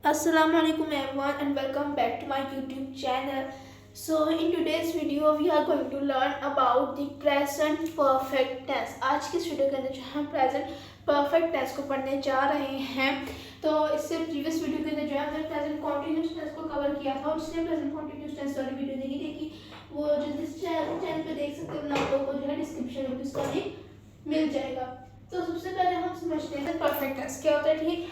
Assalamualaikum everyone and welcome back to my YouTube channel. So in today's video we are going to learn about the present perfect tense. आज की इस video के अंदर जो हम present perfect tense को पढ़ने जा रहे हैं। तो इससे प्रीवियस वीडियो के अंदर जो है हमने present continuous tense को कवर किया था और जिसने present continuous tense वाली वीडियो नहीं देखी वो जो जिस चैनल पे देख सकते हैं आप लोगों को जो है डिस्क्रिप्शन में उसका लिंक मिल जाएगा। तो सबसे पहले हम समझते हैं परफेक्ट टेंस क्या होता है। ठीक,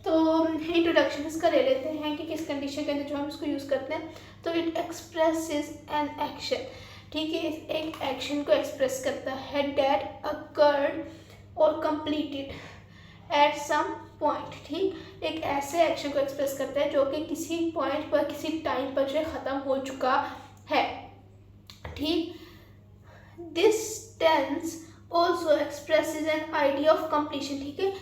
तो इंट्रोडक्शन इसका ले लेते हैं कि किस कंडीशन के अंदर जो हम इसको यूज़ करते हैं। तो इट एक्सप्रेसेस एन एक्शन, ठीक है, एक एक्शन को एक्सप्रेस करता है दैट अकर्ड और कंप्लीटेड एट सम पॉइंट। ठीक, एक ऐसे एक्शन को एक्सप्रेस करता है जो कि किसी पॉइंट पर किसी टाइम पर जो ख़त्म हो चुका है। ठीक, this tense also expresses an idea of completion. ठीक है,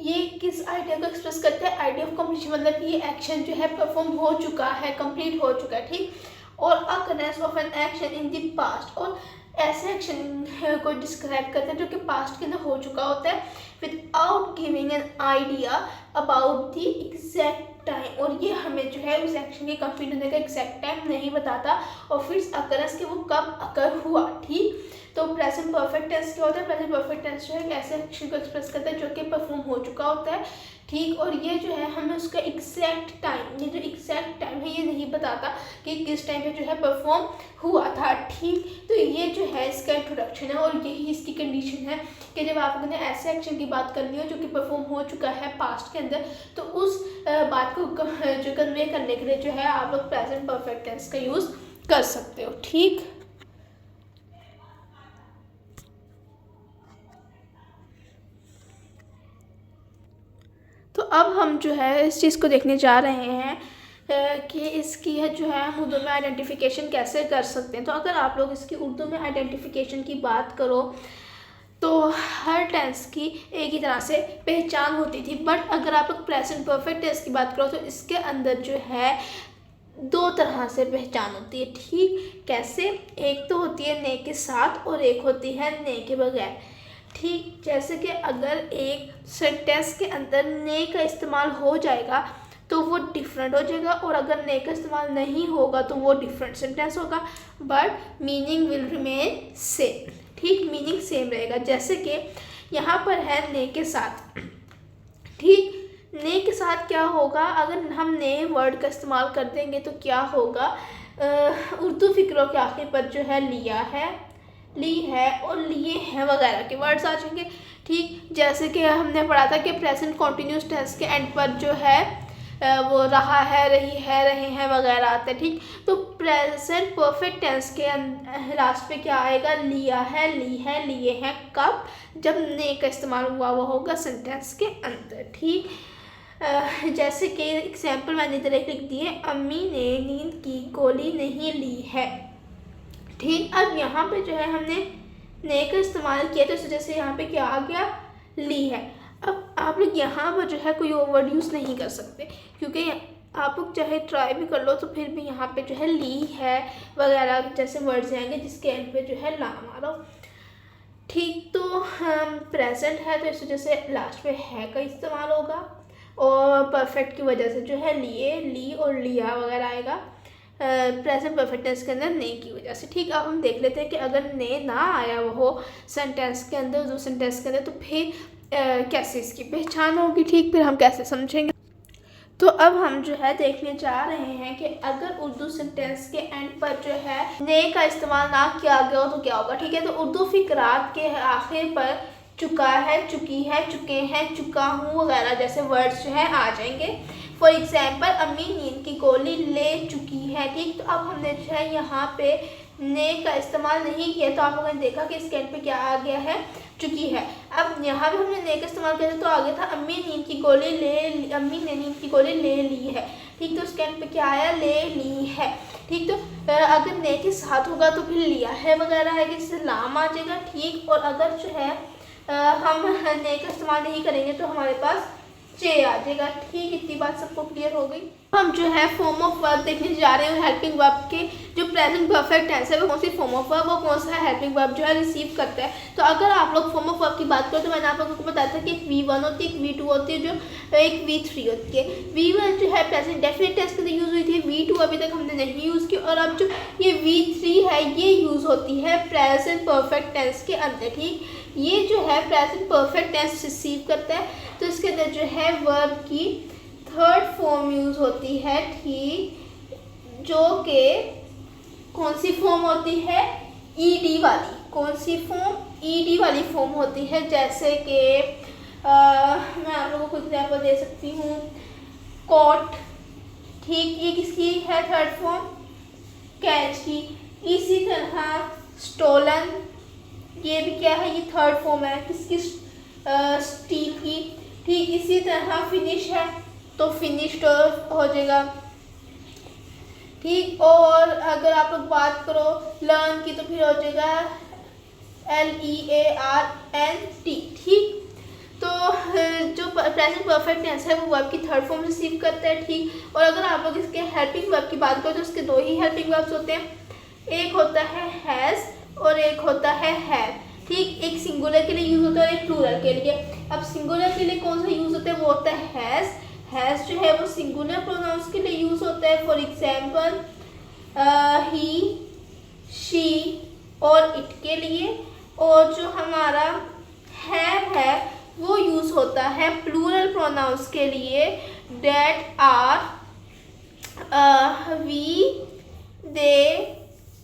ये किस आइडिया को एक्सप्रेस करता है? आइडिया ऑफ कंप्लीशन, मतलब कि ये एक्शन जो है परफॉर्म हो चुका है, कंप्लीट हो चुका है। ठीक, और occurrence of an action in the past, और ऐसे एक्शन को डिस्क्राइब करते हैं जो कि पास्ट के अंदर हो चुका होता है without giving an idea about the exact time, और ये हमें जो है उस एक्शन के कंप्लीट होने का एग्जैक्ट टाइम नहीं बताता और फिर अकरेंस के वो कब अकर हुआ। ठीक, तो प्रेजेंट परफेक्ट टेंस क्या होता है? प्रेजेंट परफेक्ट टेंस जो है ऐसे एक्शन को एक्सप्रेस करता है जो कि परफॉर्म हो चुका होता है। ठीक, और ये जो है हमें उसका एग्जैक्ट टाइम, ये जो एग्जैक्ट टाइम है ये नहीं बताता कि किस टाइम पे जो है परफॉर्म हुआ था। ठीक, तो ये जो है इसका इंट्रोडक्शन है और यही इसकी कंडीशन है कि जब आप लोगों ने ऐसे एक्शन की बात करनी हो जो कि परफॉर्म हो चुका है पास्ट के अंदर, तो उस बात को जो कन्वे करने के लिए जो है आप लोग प्रेजेंट परफेक्ट टेंस का यूज़ कर सकते हो। ठीक, तो अब हम जो है इस चीज़ को देखने जा रहे हैं कि इसकी जो है हम उर्दू में आइडेंटिफिकेशन कैसे कर सकते हैं। तो अगर आप लोग इसकी उर्दू में आइडेंटिफिकेशन की बात करो तो हर टेंस की एक ही तरह से पहचान होती थी, बट अगर आप लोग प्रेजेंट परफेक्ट टेंस की बात करो तो इसके अंदर जो है दो तरह से पहचान होती है। ठीक, कैसे? एक तो होती है ने के साथ और एक होती है ने के बगैर। ठीक, जैसे कि अगर एक सेंटेंस के अंदर ने का इस्तेमाल हो जाएगा तो वो डिफरेंट हो जाएगा, और अगर ने का इस्तेमाल नहीं होगा तो वो डिफरेंट सेंटेंस होगा, but meaning will remain same. ठीक, मीनिंग सेम रहेगा। जैसे कि यहाँ पर है ने के साथ। ठीक, ने के साथ क्या होगा? अगर हम ने वर्ड का इस्तेमाल कर देंगे तो क्या होगा? उर्दू फिक्रों के आखिर पर जो है लिया है, ली है और लिए हैं वगैरह के वर्ड्स आ जाएंगे। ठीक, जैसे कि हमने पढ़ा था कि प्रेजेंट कॉन्टिन्यूस टेंस के एंड पर जो है वो रहा है, रही है, रहे हैं वगैरह आता है। ठीक, तो प्रेजेंट परफेक्ट टेंस के लास्ट पे क्या आएगा? लिया है, ली है, लिए हैं। कब? जब ने का इस्तेमाल हुआ वो होगा सेंटेंस के अंदर। ठीक, जैसे कि एग्जाम्पल मैंने इधर एक लिख दी है, अम्मी ने नींद की गोली नहीं ली है। ठीक, अब यहाँ पे जो है हमने ने का इस्तेमाल किया तो इस वजह से यहाँ पे क्या आ गया? ली है। अब आप लोग यहाँ पर जो है कोई और वर्ड यूज़ नहीं कर सकते, क्योंकि आप लोग चाहे ट्राई भी कर लो तो फिर भी यहाँ पे जो है ली है वगैरह जैसे वर्ड्स आएंगे जिसके एंड पे जो है लाम आ रहा हो। ठीक, तो हम प्रेजेंट है तो इस वजह से लास्ट में है का इस्तेमाल होगा, और परफेक्ट की वजह से जो है लिए, ली और लिया वगैरह आएगा प्रेजेंट परफेक्ट टेंस के अंदर ने की वजह से। ठीक, अब हम देख लेते हैं कि अगर ने ना आया वो हो सेंटेंस के अंदर, उस सेंटेंस के अंदर, तो फिर कैसे इसकी पहचान होगी। ठीक, फिर हम कैसे समझेंगे? तो अब हम जो है देखने जा रहे हैं कि अगर उर्दू सेंटेंस के एंड पर जो है ने का इस्तेमाल ना किया गया हो तो क्या होगा। ठीक है, तो उर्दू फिकरात के आखिर पर चुका है, चुकी है, चुके हैं, चुका हूँ वगैरह जैसे वर्ड्स जो है आ जाएंगे। फॉर एग्जाम्पल, अम्मी नींद की गोली ले चुकी है। ठीक, तो अब हमने जो है यहाँ पे ने का इस्तेमाल नहीं किया तो आप लोगों ने देखा कि इसके एंड पे क्या आ गया है? चुकी है। अब यहाँ पे हमने ने का इस्तेमाल किया तो आ गया था अम्मी ने नींद की गोली ले ली है। ठीक, तो उसके एंड पे क्या आया? ले ली है। ठीक, तो अगर ने के साथ होगा तो फिर लिया है वगैरह है जिससे लाम आ जाएगा। ठीक, और अगर जो है हम ने का इस्तेमाल नहीं करेंगे तो हमारे पास चे आ जाएगा। ठीक, इतनी बात सबको क्लियर हो गई। हम जो है फॉर्म ऑफ वर्ब देखने जा रहे हैं। हेल्पिंग वर्ब के जो प्रेजेंट परफेक्ट टेंस है वो कौन सी फॉर्म ऑफ वर्ब, वो कौन सा हेल्पिंग वर्ब जो है रिसीव करता है। तो अगर आप लोग फॉर्म ऑफ वर्ब की बात करें तो मैंने आप लोगों को बताया था कि एक V1 होती है, एक V2 होती है, जो एक V3 होती है। V1 जो है प्रेजेंट डेफिनेट टेंस के लिए यूज़ हुई थी, V2 अभी तक हमने नहीं यूज़ की, और अब जो ये V3 है ये यूज़ होती है प्रेजेंट परफेक्ट टेंस के अंदर। ठीक, ये जो है प्रेजेंट परफेक्ट टेंस रिसीव करता है, तो इसके अंदर जो है वर्ब की थर्ड फॉर्म यूज़ होती है। ठीक, जो कि कौन सी फॉर्म होती है, ईडी वाली। कौन सी फॉर्म, ईडी वाली फॉर्म होती है। जैसे कि मैं आप लोगों को एग्जाम्पल दे सकती हूँ, कॉट। ठीक, ये किसकी है थर्ड फॉर्म, कैच की। इसी तरह स्टोलन, ये भी क्या है, ये थर्ड फॉर्म है किसकी, स्टील की। ठीक, इसी तरह फिनिश है तो फिनिश्ड हो जाएगा। ठीक, और अगर आप लोग बात करो लर्न की तो फिर हो जाएगा LEARNT। ठीक, तो जो प्रेजेंट परफेक्ट टेंस है वो वर्ब की थर्ड फॉर्म रिसीव करता है। ठीक, और अगर आप लोग इसके हेल्पिंग वर्ब की बात करो तो उसके दो ही हेल्पिंग वर्ब्स होते हैं, एक होता है हैज़ और एक होता है हैव। ठीक, एक सिंगुलर के लिए यूज़ होता है और एक प्लूरल के लिए। अब सिंगुलर के लिए कौन सा यूज़ होता है, वो होता है हैज़। हैज़ जो है वो सिंगुलर प्रोनाउंस के लिए यूज़ होता है। फॉर एग्जाम्पल ही, शी और इट के लिए। और जो हमारा हैव है वो यूज़ होता है प्लूरल प्रोनाउंस के लिए, that are, we, they,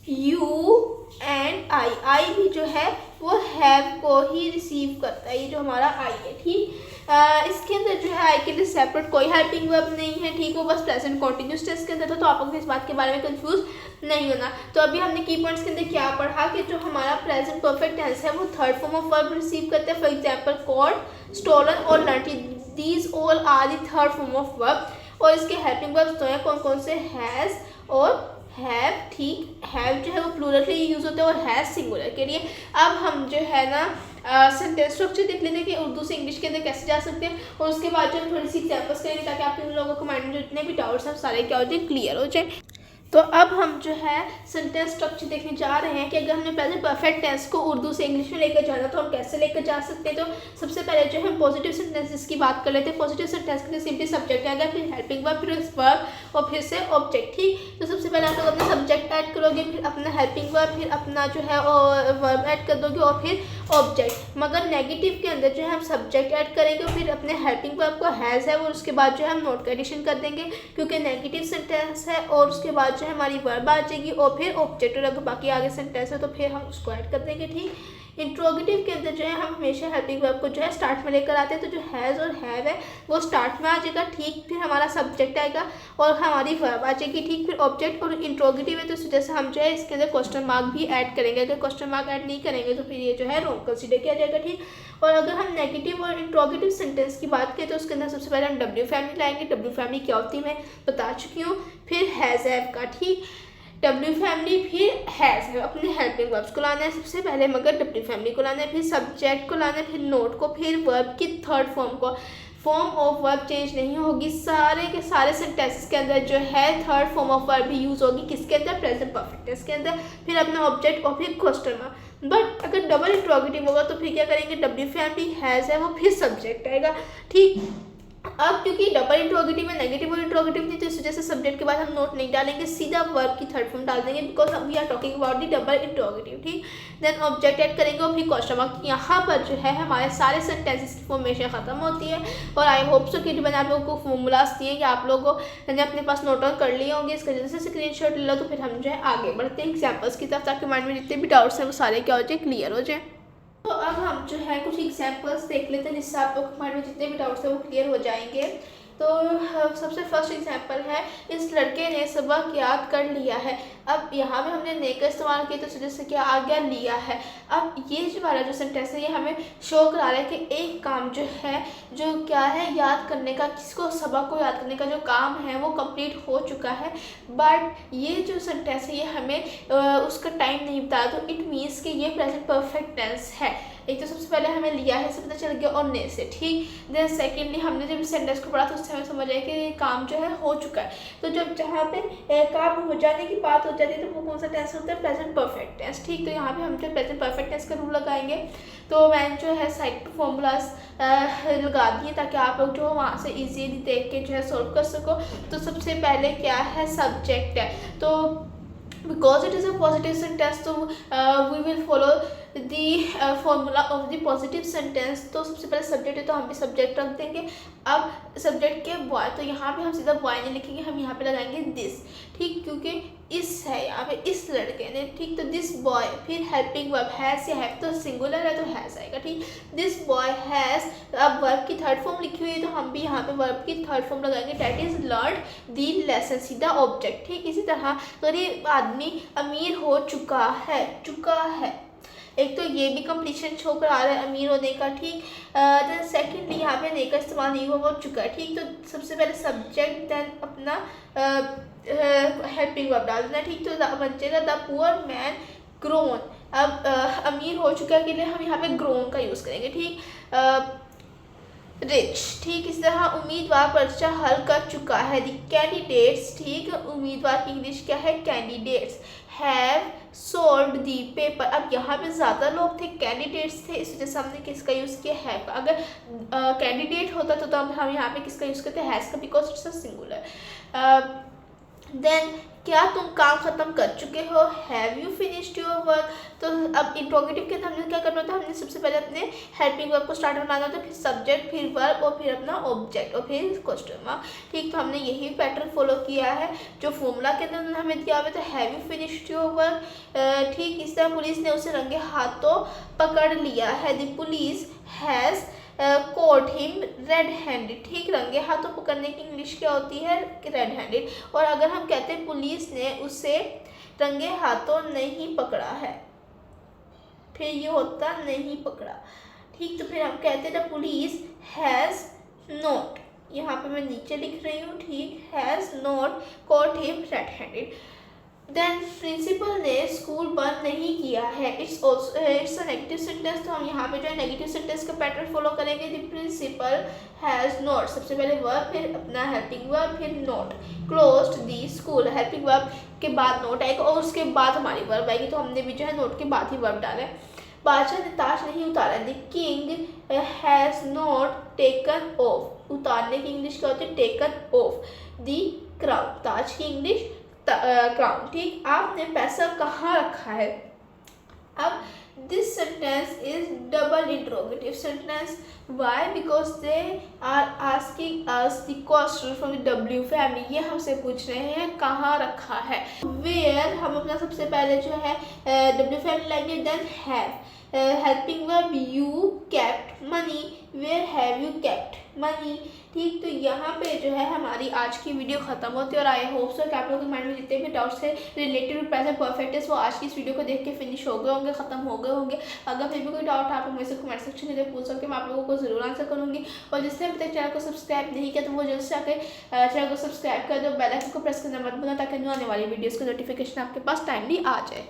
you and I. I भी जो है वो हैव को ही रिसीव करता है, ये जो हमारा आई है। ठीक, इसके अंदर जो है आई के लिए सेपरेट कोई हेल्पिंग वर्ब नहीं है। ठीक, वो बस प्रेजेंट कॉन्टिन्यूस टेंस के अंदर था, तो आप लोग इस बात के बारे में कंफ्यूज नहीं होना। तो अभी हमने की पॉइंट्स के अंदर क्या पढ़ा कि जो हमारा प्रेजेंट परफेक्ट टेंस है वो third form of verb receive करता है। फॉर एग्जाम्पल कॉट, स्टोलन और learn, these all are the third form of verb. और इसके हेल्पिंग वर्ब्स तो हैं कौन कौन से, हैज़ और हैव। ठीक, हैव जो है वो प्लूरल के लिए यूज़ होता है और हैज़ सिंगुलर के लिए। अब हम जो है ना सेंटेंस स्ट्रक्चर देख लेते हैं कि उर्दू से इंग्लिश के अंदर कैसे जा सकते हैं, और उसके बाद जो हम थोड़ी सी एग्जाम्पल्स करेंगे ताकि आप लोगों को माइंड में जो जितने भी डाउट्स हैं सारे क्या हो जाए, क्लियर हो जाए। तो अब हम जो है सेंटेंस स्ट्रक्चर देखने जा रहे हैं कि अगर हमने प्रेजेंट परफेक्ट टेंस को उर्दू से इंग्लिश में लेकर जाना तो हम कैसे लेकर जा सकते हैं। तो सबसे पहले जो हम पॉजिटिव सेंटेंसेस की बात कर लेते हैं। पॉजिटिव सेंटेंस के लिए सिंपली सब्जेक्ट आएगा, फिर हेल्पिंग वर्ब, फिर वर्ब और फिर से ऑब्जेक्ट। ठीक, तो सबसे पहले आप लोग अपना सब्जेक्ट ऐड करोगे, फिर अपना हेल्पिंग वर्ब, फिर अपना जो है वर्ब ऐड कर दोगे और फिर ऑब्जेक्ट। मगर नेगेटिव के अंदर जो है हम सब्जेक्ट ऐड करेंगे और फिर अपने हेल्पिंग वर्ब को हैज़ है और उसके बाद जो है हम नोट का एडिशन कर देंगे क्योंकि नेगेटिव सेंटेंस है, और उसके बाद जो है हमारी वर्ब आ जाएगी और फिर ऑब्जेक्ट, और अगर बाकी आगे सेंटेंस है तो फिर हम उसको ऐड कर देंगे। ठीक, इंट्रोगेटिव के अंदर जो है हम हमेशा हेल्पिंग वर्ब को जो है स्टार्ट में लेकर आते हैं, तो जो हैज़ और हैव है वो स्टार्ट में आ जाएगा। ठीक, फिर हमारा सब्जेक्ट आएगा और हमारी वर्ब आ जाएगी। ठीक, फिर ऑब्जेक्ट, और इंट्रोगेटिव है तो इस वजह से हम जो है इसके अंदर क्वेश्चन मार्क भी ऐड करेंगे। अगर क्वेश्चन मार्क ऐड नहीं करेंगे तो फिर ये जो है रॉन्ग कंसीडर किया जाएगा। ठीक, और अगर हम नेगेटिव और इंट्रोगेटिव सेंटेंस की बात करें तो उसके अंदर सबसे पहले हम डब्ल्यू फैमिली लाएंगे। डब्ल्यू फैमिली क्या होती है मैं बता चुकी हूँ। फिर हैज़ हैव का, ठीक, डब्ल्यू फैमिली फिर हैज़ है, अपने हेल्पिंग वर्ब्स को लाना है सबसे पहले, मगर डब्ल्यू फैमिली को लाना है, फिर सब्जेक्ट को लाना है, फिर नोट को, फिर वर्ब की थर्ड फॉर्म को। फॉर्म ऑफ वर्ब चेंज नहीं होगी, सारे के सारे सेंटेंसेस के अंदर जो है थर्ड फॉर्म ऑफ वर्ब भी यूज़ होगी। किसके अंदर, प्रेजेंट परफेक्ट टेंस के अंदर, फिर अपना ऑब्जेक्ट और फिर क्वेश्चन मार्क। बट अगर डबल इंट्रोगेटिव होगा तो फिर क्या करेंगे, डब्ल्यू फैमिली हैज़ है वो फिर सब्जेक्ट आएगा। ठीक, अब क्योंकि डबल इंट्रोगेटिव में नेगेटिव और इंट्रोगेटिव नहीं तो इस वजह से सब्जेक्ट के बाद हम नोट नहीं डालेंगे, सीधा वर्ब की थर्ड फॉर्म डाल देंगे because we are talking about the double interrogative. ठीक, देन ऑब्जेक्ट ऐड करेंगे और फिर क्वेश्चन मार्क। यहाँ पर जो है हमारे सारे सेंटेंसेस की फॉर्मेशन खत्म होती है। और आई होप सो कि मैंने आप लोगों को फॉर्मूलाज दिए कि आप लोगों ने अपने पास नोट डाउन कर लिए होंगे। इसका जैसे स्क्रीनशॉट ले लो तो फिर हम जो है आगे बढ़ते हैं एग्जाम्पल्स की तरफ, ताकि माइंड में जितने भी डाउट्स हैं वो सारे क्या हो जाए, क्लियर हो जाए। तो अब हम जो है कुछ एग्जाम्पल्स देख लेते हैं जिससे आप लोग के माइंड में जितने भी डाउट्स हैं वो क्लियर हो जाएंगे। तो सबसे फर्स्ट एग्जांपल है, इस लड़के ने सबक याद कर लिया है। अब यहाँ पे हमने ने का इस्तेमाल किया तो सीधे से क्या आ गया, लिया है। अब ये जो वाला जो सेंटेंस है ये हमें शो करा रहा है कि एक काम जो है, जो क्या है, याद करने का, किसको सबक को याद करने का जो काम है वो कंप्लीट हो चुका है। बट ये जो सेंटेंस है ये हमें उसका टाइम नहीं बताया, तो इट मीन्स कि ये प्रेजेंट परफेक्ट टेंस है। एक तो सबसे पहले हमें लिया है से पता चल गया और ने से, ठीक। देन सेकेंडली हमने जब सेंटेंस को पढ़ा तो उससे हमें समझ आया कि काम जो है हो चुका है। तो जब जहाँ पे काम हो जाने की बात हो जाती है तो वो कौन सा टेंस होता है, प्रेजेंट परफेक्ट टेंस, ठीक। तो यहाँ पे हम जो प्रेजेंट परफेक्ट टेंस का रूल लगाएंगे। तो मैंने जो है साइड टू फॉर्मूलाज लगा दिए ताकि आप लोग जो वहाँ से इजीली देख के जो है सोल्व कर सको। तो सबसे पहले क्या है, सब्जेक्ट है। तो because it is a positive sentence तो we will follow the formula of the positive sentence। तो सबसे पहले सब्जेक्ट है तो हम भी सब्जेक्ट रख देंगे। अब सब्जेक्ट के बॉय, तो यहाँ पे हम सीधा बॉय नहीं लिखेंगे, हम यहाँ पे लगाएंगे दिस, ठीक, क्योंकि इस है यहाँ पे, इस लड़के ने, ठीक। तो दिस बॉय, फिर हेल्पिंग वर्ब हैज़ या हैव तो सिंगुलर है तो हैज़ आएगा, ठीक। दिस बॉय हैज़, अब वर्ब की थर्ड फॉर्म लिखी हुई है तो हम भी यहाँ पे वर्ब की थर्ड फॉर्म लगाएंगे, that is learn the lesson, सीधा ऑब्जेक्ट, ठीक। इसी तरह तो ये आदमी अमीर हो चुका है, चुका है, एक तो ये भी कंप्लीशन शो करा रहा है अमीर होने का, ठीक। देन सेकेंडली यहाँ पे ने का इस्तेमाल नहीं हुआ, वो चुका है, ठीक। तो सबसे पहले सब्जेक्ट, देन अपना हेल्पिंग वर्ब डाल देना, ठीक। तो बन जाएगा द पुअर मैन ग्रोन। अब अमीर हो चुका है के लिए हम यहाँ पे ग्रोन का यूज़ करेंगे, ठीक। रिच, ठीक। इस तरह उम्मीदवार पर्चा हल कर चुका है, दी कैंडिडेट्स, ठीक। उम्मीदवार की इंग्लिश क्या है, candidates, have sold the paper. अब यहाँ पे ज़्यादा लोग थे, कैंडिडेट्स थे, इस वजह से हमने किसका यूज़ किया, हैव का। अगर कैंडिडेट होता तो हम यहाँ पे किसका यूज़ करते, हैज़ का, because it's a singular. Then क्या तुम काम खत्म कर चुके हो, have you finished your work. तो अब इंट्रोगेटिव के अंदर हमने क्या करना होता है, हमने सबसे पहले अपने हेल्पिंग वर्ब को स्टार्ट बनाना होता है, फिर सब्जेक्ट, फिर वर्ब और फिर अपना ऑब्जेक्ट और फिर क्वेश्चन मार्क, ठीक। तो हमने यही पैटर्न फॉलो किया है जो फॉर्मूला के अंदर हमें दिया हुआ है। तो have you finished your work, ठीक। इस तरह पुलिस ने उसे रंगे हाथों पकड़ लिया है, the police has caught him red handed, ठीक। रंगे हाथों पकड़ने की इंग्लिश क्या होती है, रेड हैंडेड। और अगर हम कहते हैं पुलिस ने उसे रंगे हाथों नहीं पकड़ा है, फिर ये होता नहीं पकड़ा, ठीक। तो फिर हम कहते हैं द पुलिस हैज़ नॉट, यहाँ पे मैं नीचे लिख रही हूँ, ठीक, has not caught him red handed. Then principal ने स्कूल बंद नहीं किया है, इट्स अ नेगेटिव सेंटेंस। तो हम यहाँ पे जो है नेगेटिव सेंटेंस का पैटर्न फॉलो करेंगे। द प्रिंसिपल हैज़ नॉट, सबसे पहले वर्ब, फिर अपना हेल्पिंग वर्ब, फिर not, closed the school, helping verb के बाद नॉट आएगा और उसके बाद हमारी वर्ब आएगी। तो हमने भी जो है नॉट के बाद ही वर्ब डाला है। बादशाह ने ताज नहीं उतारा, the king has not taken of, उतारने की इंग्लिश क्या होती है, टेकन ऑफ द क्राउन, ताज की इंग्लिश क्राउन, ठीक। आपने पैसा कहाँ रखा है। अब this sentence is double interrogative sentence, why, because they are asking us the question from the W family, ये हमसे पूछ रहे हैं कहाँ रखा है। वेयर हम अपना सबसे पहले जो है डब्ल्यू फैमिली लाएंगे, then have, helping verb you kept money, where have you kept money, ठीक। तो यहाँ पे जो है हमारी आज की वीडियो खत्म होती है और आई होप सो कि आप लोगों के माइंड में जितने भी डाउट्स थे related to present perfect tense वो आज की इस वीडियो को देख के फिनिश हो गए होंगे, खत्म हो गए होंगे। अगर फिर भी कोई डाउट आप मुझसे कमेंट सेक्शन में पूछ सकते, मैं आप लोगों को जरूर आंसर करूँगी। और जिसने अभी तक चैनल को सब्सक्राइब नहीं किया तो वो जल्द से आकर चैनल को सब्सक्राइब कर दो, बेल आइकन को प्रेस करना मत भूलना ताकि आने वाली वीडियोज़ की नोटिफिकेशन आपके पास टाइमली आ जाए।